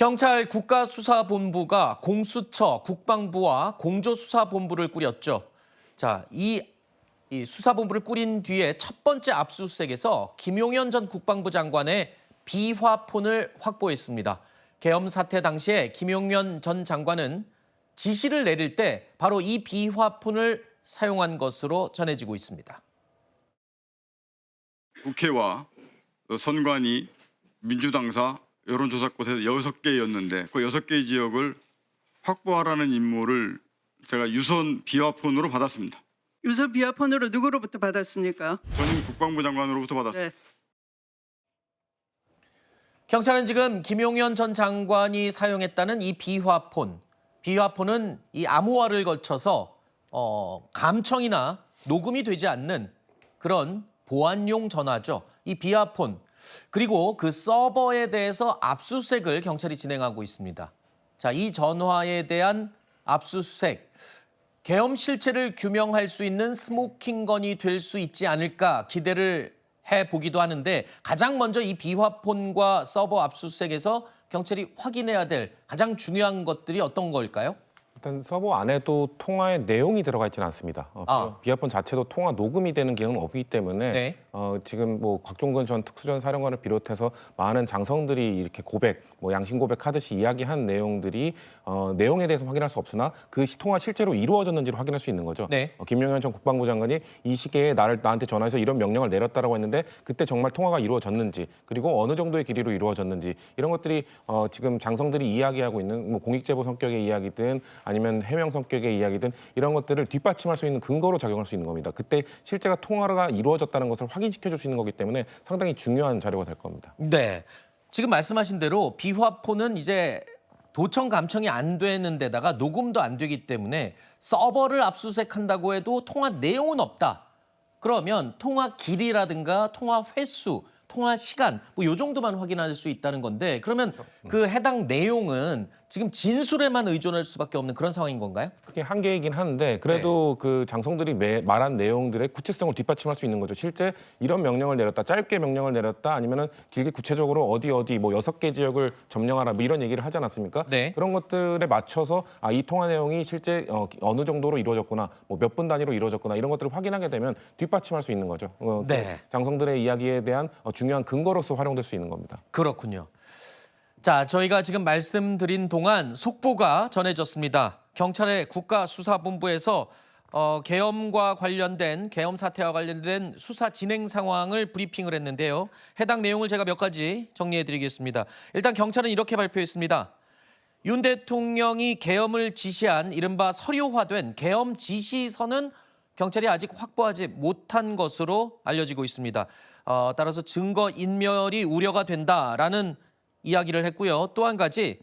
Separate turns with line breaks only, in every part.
경찰 국가수사본부가 공수처, 국방부와 공조수사본부를 꾸렸죠. 자, 이 수사본부를 꾸린 뒤에 첫 번째 압수수색에서 김용현 전 국방부 장관의 비화폰을 확보했습니다. 계엄 사태 당시에 김용현 전 장관은 지시를 내릴 때 바로 이 비화폰을 사용한 것으로 전해지고 있습니다.
국회와 선관위, 민주당사, 여론조사꽃에서 6개였는데 그 6개 지역을 확보하라는 임무를 제가 유선 비화폰으로 받았습니다.
유선 비화폰으로 누구로부터 받았습니까?
전임 국방부 장관으로부터 받았습니다.
네.
경찰은 지금 김용현 전 장관이 사용했다는 이 비화폰은 이 암호화를 거쳐서 감청이나 녹음이 되지 않는 그런 보안용 전화죠. 이 비화폰. 그리고 그 서버에 대해서 압수수색을 경찰이 진행하고 있습니다. 자, 이 전화에 대한 압수수색. 계엄 실체를 규명할 수 있는 스모킹건이 될 수 있지 않을까 기대를 해보기도 하는데 가장 먼저 이 비화폰과 서버 압수수색에서 경찰이 확인해야 될 가장 중요한 것들이 어떤 걸까요?
일단 서버 안에도 통화의 내용이 들어가 있지는 않습니다. 비화폰 자체도 통화 녹음이 되는 기능은 없기 때문에
네.
지금 뭐 곽종근 전 특수전 사령관을 비롯해서 많은 장성들이 이렇게 고백, 양심 고백하듯이 이야기한 내용들이 내용에 대해서 확인할 수 없으나 그 통화 실제로 이루어졌는지를 확인할 수 있는 거죠.
네.
김용현 전 국방부 장관이 이 시기에 나한테 전화해서 이런 명령을 내렸다라고 했는데 그때 정말 통화가 이루어졌는지 그리고 어느 정도의 길이로 이루어졌는지 이런 것들이 지금 장성들이 이야기하고 있는 뭐 공익제보 성격의 이야기든 아니면 해명 성격의 이야기든 이런 것들을 뒷받침할 수 있는 근거로 작용할 수 있는 겁니다. 그때 실제가 통화가 이루어졌다는 것을 확인시켜 줄 수 있는 거기 때문에 상당히 중요한 자료가 될 겁니다.
네. 지금 말씀하신 대로 비화폰은 이제 도청 감청이 안 되는 데다가 녹음도 안 되기 때문에 서버를 압수수색한다고 해도 통화 내용은 없다. 그러면 통화 길이라든가 통화 횟수, 통화 시간 뭐 요 정도만 확인할 수 있다는 건데 그러면 그 해당 내용은 지금 진술에만 의존할 수밖에 없는 그런 상황인 건가요?
그게 한계이긴 한데 그래도 그 장성들이 말한 내용들의 구체성을 뒷받침할 수 있는 거죠. 실제 이런 명령을 내렸다, 짧게 명령을 내렸다, 아니면은 길게 구체적으로 어디 뭐 6개 지역을 점령하라 뭐 이런 얘기를 하지 않았습니까?
네.
그런 것들에 맞춰서 이 통화 내용이 실제 어느 정도로 이루어졌구나, 뭐 몇 분 단위로 이루어졌구나 이런 것들을 확인하게 되면 뒷받침할 수 있는 거죠.
네.
장성들의 이야기에 대한 중요한 근거로서 활용될 수 있는 겁니다.
그렇군요. 자, 저희가 지금 말씀드린 동안 속보가 전해졌습니다. 경찰의 국가수사본부에서 계엄과 관련된 계엄 사태와 관련된 수사 진행 상황을 브리핑을 했는데요. 해당 내용을 제가 몇 가지 정리해드리겠습니다. 일단 경찰은 이렇게 발표했습니다. 윤 대통령이 계엄을 지시한 이른바 서류화된 계엄 지시서는 경찰이 아직 확보하지 못한 것으로 알려지고 있습니다. 따라서 증거 인멸이 우려가 된다라는 이야기를 했고요. 또 한 가지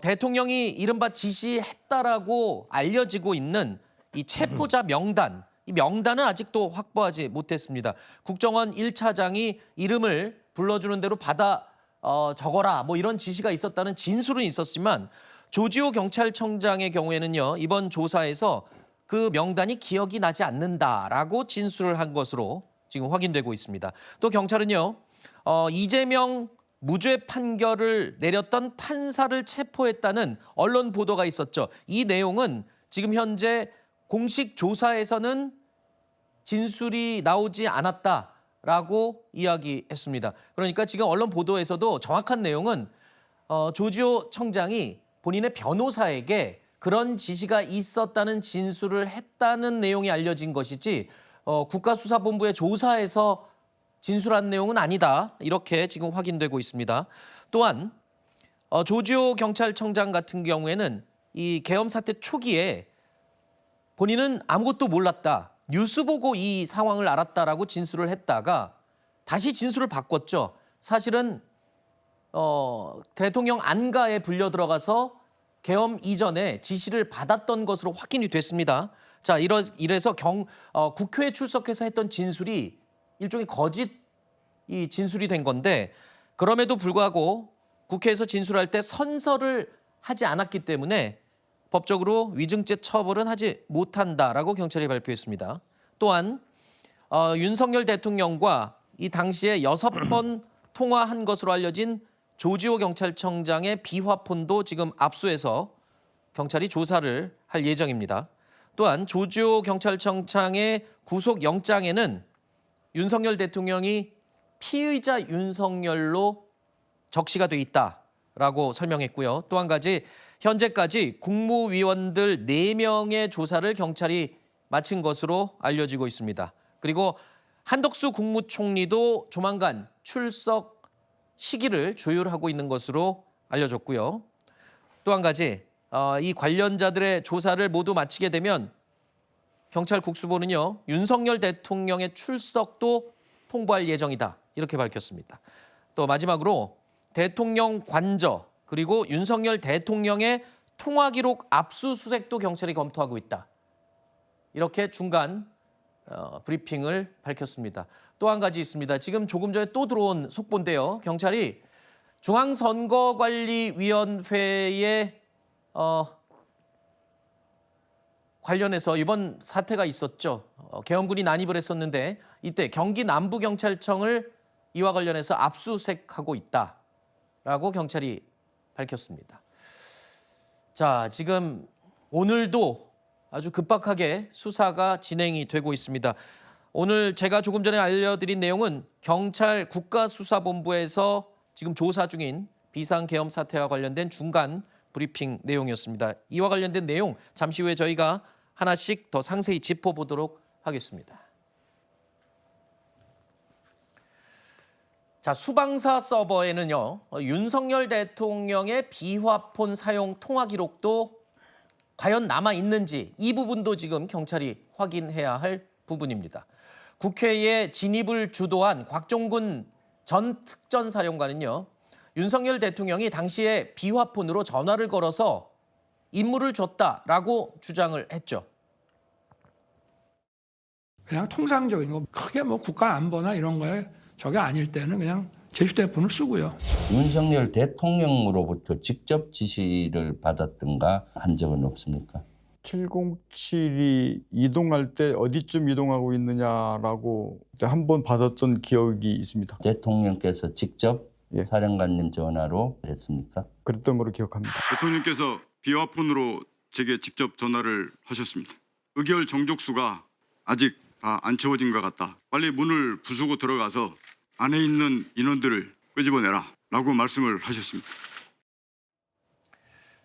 대통령이 이른바 지시했다라고 알려지고 있는 이 체포자 명단, 이 명단은 아직도 확보하지 못했습니다. 국정원 1차장이 이름을 불러주는 대로 받아 적어라 뭐 이런 지시가 있었다는 진술은 있었지만 조지호 경찰청장의 경우에는요. 이번 조사에서 그 명단이 기억이 나지 않는다라고 진술을 한 것으로 지금 확인되고 있습니다. 또 경찰은요. 이재명 무죄 판결을 내렸던 판사를 체포했다는 언론 보도가 있었죠. 이 내용은 지금 현재 공식 조사에서는 진술이 나오지 않았다라고 이야기했습니다. 그러니까 지금 언론 보도에서도 정확한 내용은 조지호 청장이 본인의 변호사에게 그런 지시가 있었다는 진술을 했다는 내용이 알려진 것이지 국가수사본부의 조사에서 진술한 내용은 아니다. 이렇게 지금 확인되고 있습니다. 또한 조지호 경찰청장 같은 경우에는 이 계엄 사태 초기에 본인은 아무것도 몰랐다. 뉴스 보고 이 상황을 알았다라고 진술을 했다가 다시 진술을 바꿨죠. 사실은 대통령 안가에 불려 들어가서 계엄 이전에 지시를 받았던 것으로 확인이 됐습니다. 자, 이래서 국회에 출석해서 했던 진술이 일종의 거짓 이 진술이 된 건데 그럼에도 불구하고 국회에서 진술할 때 선서를 하지 않았기 때문에 법적으로 위증죄 처벌은 하지 못한다라고 경찰이 발표했습니다. 또한 윤석열 대통령과 이 당시에 6번 통화한 것으로 알려진 조지호 경찰청장의 비화폰도 지금 압수해서 경찰이 조사를 할 예정입니다. 또한 조지호 경찰청장의 구속영장에는 윤석열 대통령이 피의자 윤석열로 적시가 돼 있다라고 설명했고요. 또 한 가지 현재까지 국무위원들 4명의 조사를 경찰이 마친 것으로 알려지고 있습니다. 그리고 한덕수 국무총리도 조만간 출석 시기를 조율하고 있는 것으로 알려졌고요. 또 한 가지 이 관련자들의 조사를 모두 마치게 되면 경찰 국수본은요, 윤석열 대통령의 출석도 통보할 예정이다 이렇게 밝혔습니다. 또 마지막으로 대통령 관저 그리고 윤석열 대통령의 통화 기록 압수수색도 경찰이 검토하고 있다. 이렇게 중간 브리핑을 밝혔습니다. 또 한 가지 있습니다. 지금 조금 전에 또 들어온 속보인데요. 경찰이 중앙선거관리위원회에 관련해서 이번 사태가 있었죠. 계엄군이 난입을 했었는데 이때 경기 남부경찰청을 이와 관련해서 압수수색하고 있다라고 경찰이 밝혔습니다. 자, 지금 오늘도 아주 급박하게 수사가 진행이 되고 있습니다. 오늘 제가 조금 전에 알려드린 내용은 경찰 국가수사본부에서 지금 조사 중인 비상계엄 사태와 관련된 중간 브리핑 내용이었습니다. 이와 관련된 내용 잠시 후에 저희가 하나씩 더 상세히 짚어보도록 하겠습니다. 자, 수방사 서버에는요, 윤석열 대통령의 비화폰 사용 통화 기록도 과연 남아 있는지 이 부분도 지금 경찰이 확인해야 할 부분입니다. 국회에 진입을 주도한 곽종근 전 특전사령관은요, 윤석열 대통령이 당시에 비화폰으로 전화를 걸어서 임무를 줬다라고 주장을 했죠.
그냥 통상적인 거 크게 뭐 국가 안보나 이런 거에 저게 아닐 때는 그냥 제 휴대폰을 쓰고요.
윤석열 대통령으로부터 직접 지시를 받았던가 한 적은 없습니까?
707이 이동할 때 어디쯤 이동하고 있느냐라고 한 번 받았던 기억이 있습니다.
대통령께서 직접
예.
사령관님 전화로 했습니까?
그랬던 걸로 기억합니다.
대통령께서 비화폰으로 제게 직접 전화를 하셨습니다. 의결 정족수가 아직 다 안 채워진 것 같다. 빨리 문을 부수고 들어가서 안에 있는 인원들을 끄집어내라 라고 말씀을 하셨습니다.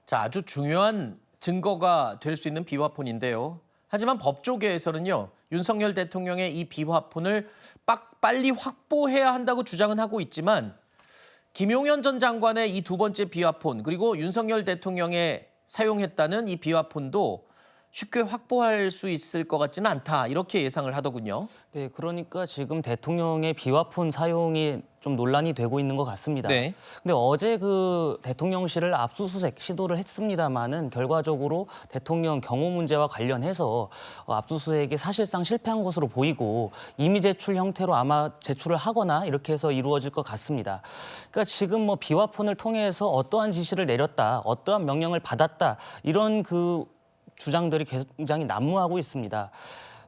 자, 아주 중요한 증거가 될 수 있는 비화폰인데요. 하지만 법조계에서는요, 윤석열 대통령의 이 비화폰을 빨리 확보해야 한다고 주장은 하고 있지만 김용현 전 장관의 이 두 번째 비화폰 그리고 윤석열 대통령의 사용했다는 이 비화폰도 쉽게 확보할 수 있을 것 같지는 않다 이렇게 예상을 하더군요.
네, 그러니까 지금 대통령의 비화폰 사용이 좀 논란이 되고 있는 것 같습니다.
네.
근데 어제 그 대통령실을 압수수색 시도를 했습니다마는 결과적으로 대통령 경호 문제와 관련해서 압수수색이 사실상 실패한 것으로 보이고 임의 제출 형태로 아마 제출을 하거나 이렇게 해서 이루어질 것 같습니다. 그러니까 지금 뭐 비화폰을 통해서 어떠한 지시를 내렸다, 어떠한 명령을 받았다 이런 그 주장들이 굉장히 난무하고 있습니다.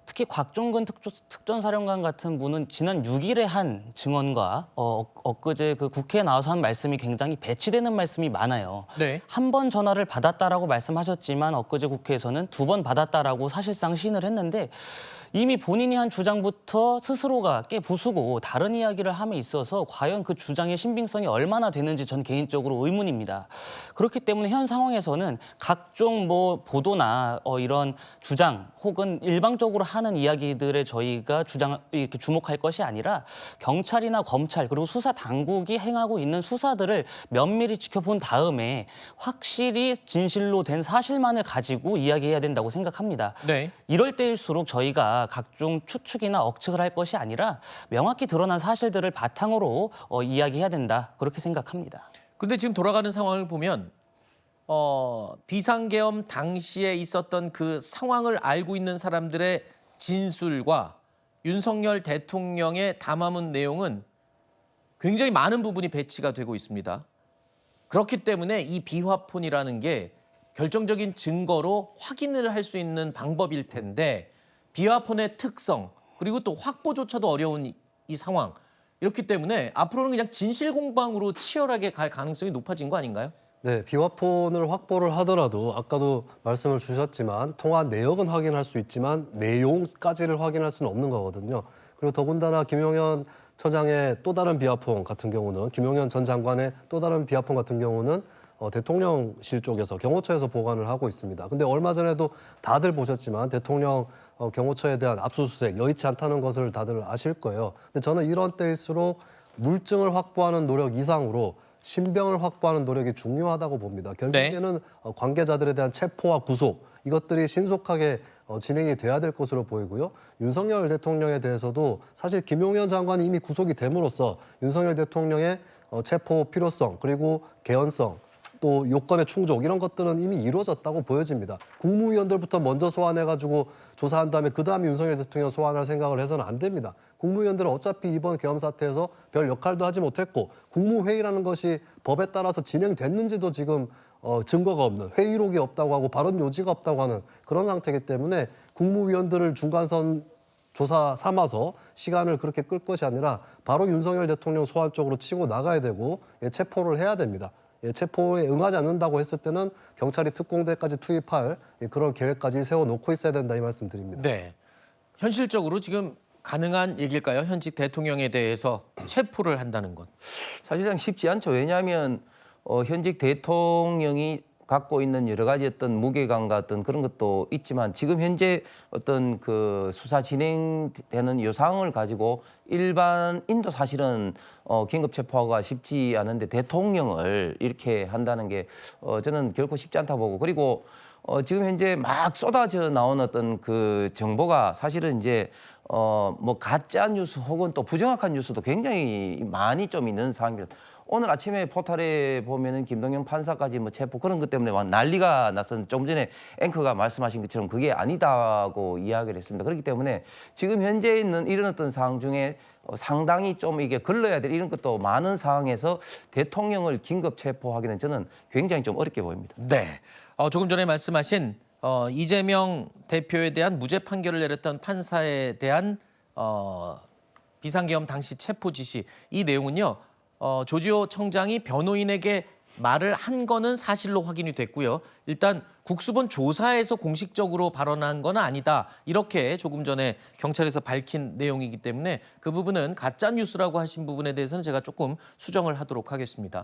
특히 곽종근 특전사령관 같은 분은 지난 6일에 한 증언과 엊그제 그 국회에 나와서 한 말씀이 굉장히 배치되는 말씀이 많아요.
네.
한 번 전화를 받았다라고 말씀하셨지만 엊그제 국회에서는 2번 받았다라고 사실상 시인을 했는데 이미 본인이 한 주장부터 스스로가 깨부수고 다른 이야기를 함에 있어서 과연 그 주장의 신빙성이 얼마나 되는지 전 개인적으로 의문입니다. 그렇기 때문에 현 상황에서는 각종 뭐 보도나 이런 주장 혹은 일방적으로 하는 이야기들에 저희가 이렇게 주목할 것이 아니라 경찰이나 검찰 그리고 수사 당국이 행하고 있는 수사들을 면밀히 지켜본 다음에 확실히 진실로 된 사실만을 가지고 이야기해야 된다고 생각합니다.
네.
이럴 때일수록 저희가 각종 추측이나 억측을 할 것이 아니라 명확히 드러난 사실들을 바탕으로 이야기해야 된다. 그렇게 생각합니다.
근데 지금 돌아가는 상황을 보면 비상계엄 당시에 있었던 그 상황을 알고 있는 사람들의 진술과 윤석열 대통령의 담화문 내용은 굉장히 많은 부분이 배치가 되고 있습니다. 그렇기 때문에 이 비화폰이라는 게 결정적인 증거로 확인을 할 수 있는 방법일 텐데 비화폰의 특성 그리고 또 확보조차도 어려운 이 상황 이렇기 때문에 앞으로는 그냥 진실 공방으로 치열하게 갈 가능성이 높아진 거 아닌가요?
네, 비화폰을 확보를 하더라도 아까도 말씀을 주셨지만 통화 내역은 확인할 수 있지만 내용까지를 확인할 수는 없는 거거든요. 그리고 더군다나 김용현 처장의 또 다른 비화폰 같은 경우는 김용현 전 장관의 또 다른 비화폰 같은 경우는 대통령실 쪽에서 경호처에서 보관을 하고 있습니다. 근데 얼마 전에도 다들 보셨지만 대통령 경호처에 대한 압수수색 여의치 않다는 것을 다들 아실 거예요. 근데 저는 이런 때일수록 물증을 확보하는 노력 이상으로 신병을 확보하는 노력이 중요하다고 봅니다. 결국에는 관계자들에 대한 체포와 구속 이것들이 신속하게 진행이 돼야 될 것으로 보이고요. 윤석열 대통령에 대해서도 사실 김용현 장관이 이미 구속이 됨으로써 윤석열 대통령의 체포 필요성 그리고 개연성 또 요건의 충족 이런 것들은 이미 이루어졌다고 보여집니다. 국무위원들부터 먼저 소환해가지고 조사한 다음에 그다음에 윤석열 대통령 소환할 생각을 해서는 안 됩니다. 국무위원들은 어차피 이번 계엄 사태에서 별 역할도 하지 못했고 국무회의라는 것이 법에 따라서 진행됐는지도 지금 증거가 없는 회의록이 없다고 하고 발언 요지가 없다고 하는 그런 상태이기 때문에 국무위원들을 중간선 조사 삼아서 시간을 그렇게 끌 것이 아니라 바로 윤석열 대통령 소환 쪽으로 치고 나가야 되고 체포를 해야 됩니다. 체포에 응하지 않는다고 했을 때는 경찰이 특공대까지 투입할 그런 계획까지 세워놓고 있어야 된다 이 말씀 드립니다.
네. 현실적으로 지금 가능한 얘기일까요? 현직 대통령에 대해서 체포를 한다는 것.
사실상 쉽지 않죠. 왜냐하면 현직 대통령이 갖고 있는 여러 가지 어떤 무게감과 어떤 그런 것도 있지만 지금 현재 어떤 그 수사 진행되는 요상을 가지고 일반인도 사실은 긴급 체포가 쉽지 않은데 대통령을 이렇게 한다는 게 저는 결코 쉽지 않다 보고 그리고 지금 현재 막 쏟아져 나온 어떤 그 정보가 사실은 이제 뭐 가짜 뉴스 혹은 또 부정확한 뉴스도 굉장히 많이 좀 있는 상황입니다. 오늘 아침에 포털에 보면은 김동연 판사까지 뭐 체포 그런 것 때문에 막 난리가 났었는데 좀 전에 앵커가 말씀하신 것처럼 그게 아니다고 이야기를 했습니다. 그렇기 때문에 지금 현재 있는 이런 어떤 상황 중에 상당히 좀 이게 걸러야 될 이런 것도 많은 상황에서 대통령을 긴급 체포하기는 저는 굉장히 좀 어렵게 보입니다.
네. 조금 전에 말씀하신 이재명 대표에 대한 무죄 판결을 내렸던 판사에 대한 비상계엄 당시 체포 지시 이 내용은요. 조지호 청장이 변호인에게 말을 한 거는 사실로 확인이 됐고요. 일단 국수본 조사에서 공식적으로 발언한 건 아니다. 이렇게 조금 전에 경찰에서 밝힌 내용이기 때문에 그 부분은 가짜 뉴스라고 하신 부분에 대해서는 제가 조금 수정을 하도록 하겠습니다.